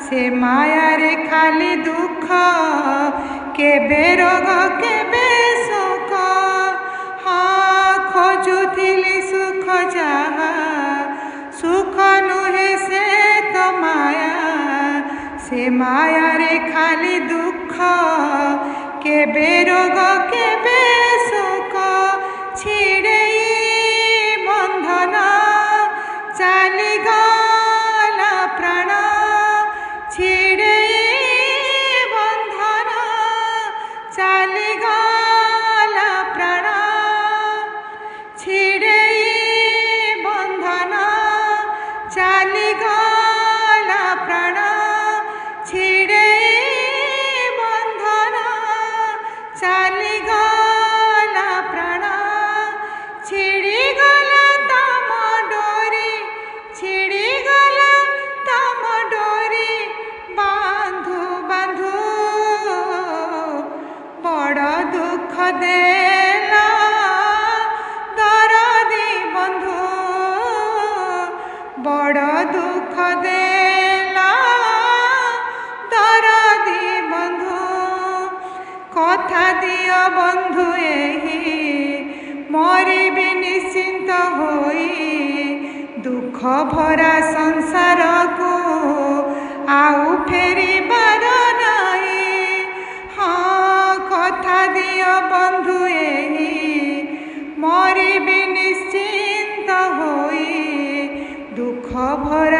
से मायारे खाली दुख केबे रोग केबे सुख हाँ खोजुथिली सुख जहा सुख नुहे से तो माया से मायारे खाली दुख केबे रोग केबे सुख छिड़े बंधन चाली गला प्राण छिड़े बंधन चाली गला प्राण छिड़े बंधन चाली गला प्राण छिड़े बंधन चाली गला प्राण छिड़ी गला तम डोरी छिड़ी गला तम डोरी बांधु बांधु बड़ दुख देला दरदी बंधु बड़ दुख देला दरदी बंधु कथा दियो बंधु एही मरिबी निश्चिंत होई दुख भरा संसार को आउ फेरी बार नहीं हाँ कथा दियो बंधु एही मरिबी निश्चिंत होई दुख भरा